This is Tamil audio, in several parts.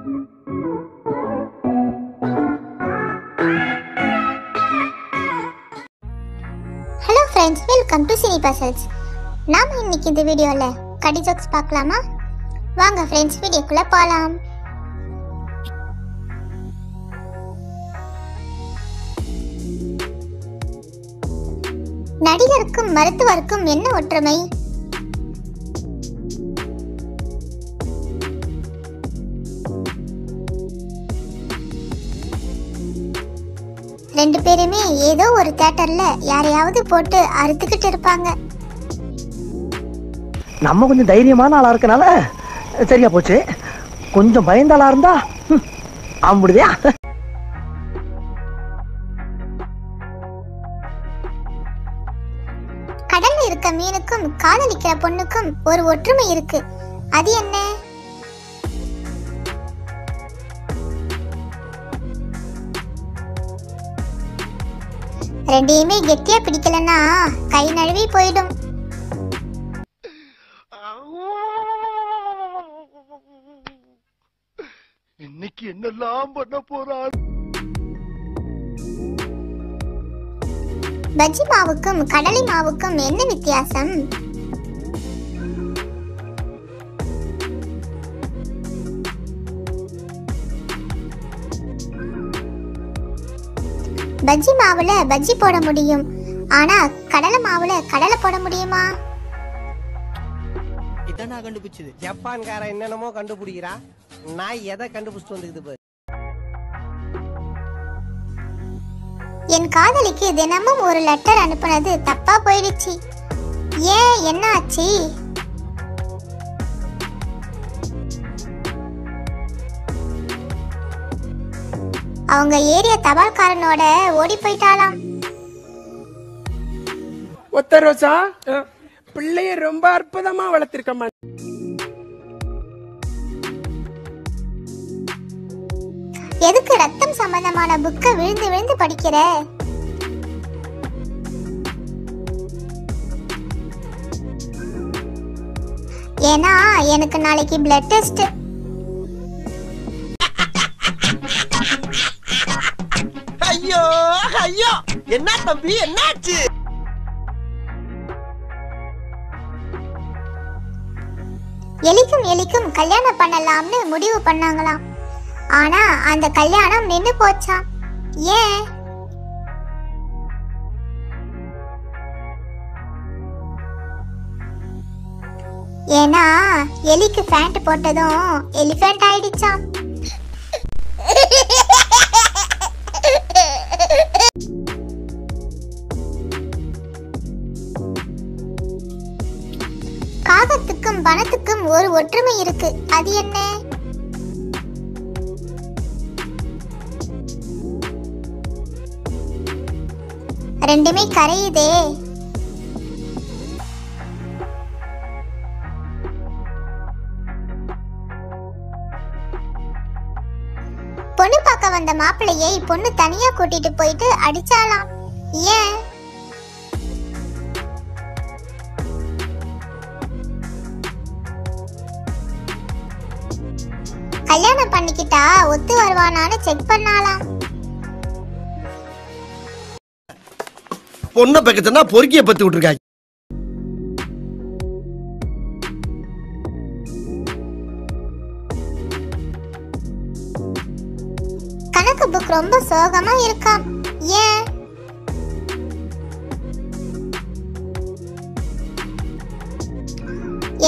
Hello friends, welcome to cine puzzles. நாம இன்னைக்கு இந்த வீடியோல கடி ஜோக்ஸ் பார்க்கலாமா? வாங்க ஃப்ரெண்ட்ஸ், வீடியோக்குள்ள போலாம். நடிகருக்கும் மருத்துவருக்கும் என்ன ஒற்றுமை? ரெண்டு பேருமே ஏதோ ஒரு தியேட்டர்ல யாரையாவது போட்டு அறுத்துக்கிட்டு இருப்பாங்க. நம்ம கொஞ்சம் தைரியமான ஆளா இருக்கனால சரியா போச்சு. கொஞ்சம் பயந்த ஆளா இருந்தா ஆம்பிடுதியா? கடல்ல இருக்க மீனுக்கும் காதலிக்கிற பொண்ணுக்கும் ஒரு ஒற்றுமை இருக்கு. அது என்ன? ரெண்டையுமே கெட்டியா பிடிக்கலன்னா கை நழுவி போயிடும். இன்னைக்கு என்னெல்லாம் பண்ண போறார்? பஜ்ஜி மாவுக்கும் கடலை மாவுக்கும் என்ன வித்தியாசம்? பஜ்ஜி மாவுல பஜ்ஜி போட முடியும், ஆனா கடலை மாவுல கடலை போட முடியுமா? இதான் நான் கண்டுபிடிச்சது. ஜப்பான்கார என்னென்னமோ கண்டுபிடிக்கிறா, நான் எதை கண்டுபிடிச்சிட்டு வந்துக்குது பாரு. என் காதலிக்கு தினமும் ஒரு லெட்டர் அனுப்புனது தப்பா போயிடுச்சு. ஏன், என்ன ஆச்சு? அவங்க ஏரியா தபால்காரனோட ஓடி போயிட்டாலாம். ஒத்த ரோசா, பிள்ளைய ரொம்ப அற்புதமா வளர்த்திருக்கமா. எதுக்கு ரத்தம் சம்பந்தமான புக்க விழுந்து விழுந்து படிக்கிற? ஏன்னா எனக்கு நாளைக்கு பிளட் டெஸ்ட். ஐயோ ஐயோ, என்ன தம்பி, என்னாச்சு? எலிக்கும் எலிக்கும் கல்யாணம் பண்ணலாம்னு முடிவு பண்ணாங்களாம். ஆனா அந்த கல்யாணம் நின்னு போச்சாம். ஏன்? ஏன்னா எலிக்கு பேண்ட் போட்டதும் எலிஃபென்ட் ஆயிடுச்சாம். காகத்துக்கும் வனத்துக்கும் ஒரு ஒற்றுமை இருக்கு. அது என்ன? ரெண்டுமே கரையுதே. பொண்ணு பார்க்க வந்த மாப்பிள்ளையை பொண்ணு தனியா கூட்டிட்டு போயிட்டு அடிச்சாலாம். ஏன்? கல்யாணம் பண்ணிக்கிட்டா ஒத்து வருவானான்னு செக் பண்ணாலாம். பொண்ணை பக்கத்துனா பொறுக்கிய பத்தி விட்டுருக்காங்க. கணக்கு புக் ரொம்ப சோகமா இருக்காம். ஏன்?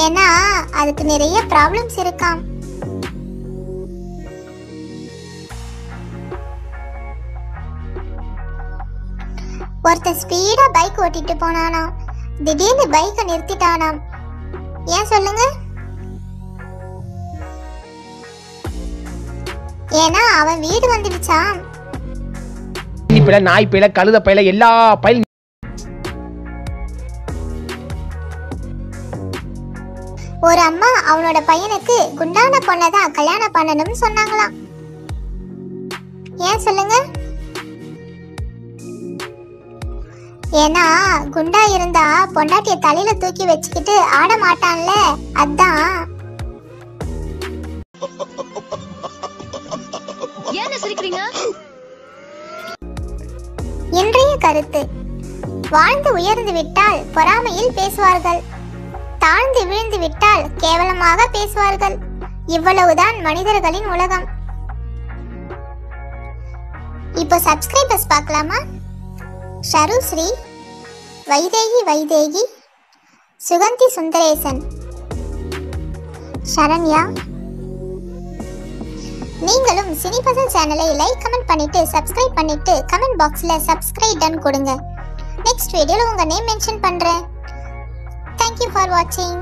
ஏன்னா அதுக்கு நிறைய ப்ராப்ளம்ஸ் இருக்காம். ஒருத்தன் ஸ்பீடா பைக் ஓட்டிட்டு போனானாம். திடீர்னு பைக்கை நிறுத்திட்டானாம். ஏன் சொல்லுங்க? ஏன்னா அவன் வீடு வந்துடுச்சாம். நாய் பையில கழுத பையில எல்லா பையிலும் ஒரு அம்மா அவனோட பையனுக்கு குண்டான பொண்ணதான் கல்யாணம் பண்ணணும்னு சொன்னாங்களாம். ஏன் சொல்லுங்க? ஏன்னா குண்டா இருந்தா பொண்டாட்டிய தலையில தூக்கி வச்சுக்கிட்டு ஆட மாட்டான்ல, அதான். சிரிக்கிறீங்க? இன்றைய கருத்து: வாழ்ந்து உயர்ந்து விட்டால் பொறாமையில் பேசுவார்கள், தாழ்ந்து விழுந்து விட்டால் கேவலமாக பேசுவார்கள். இவ்வளவுதான் மனிதர்களின் உலகம். இப்போ சப்ஸ்கிரைபர்ஸ் பார்க்கலாமா? ஷருஸ்ரீ, வைதேகி, சுகந்தி சுந்தரேசன், சரண்யா. நீங்களும் சினி பசல் சேனலை லைக் கமெண்ட் பண்ணிட்டு சப்ஸ்கிரைப் பண்ணிட்டு கமெண்ட் பாக்ஸ்ல சப்ஸ்கிரைப் டன் கொடுங்க. நெக்ஸ்ட் வீடியோல உங்க நேம் மென்ஷன் பண்றேன். Thank you for watching.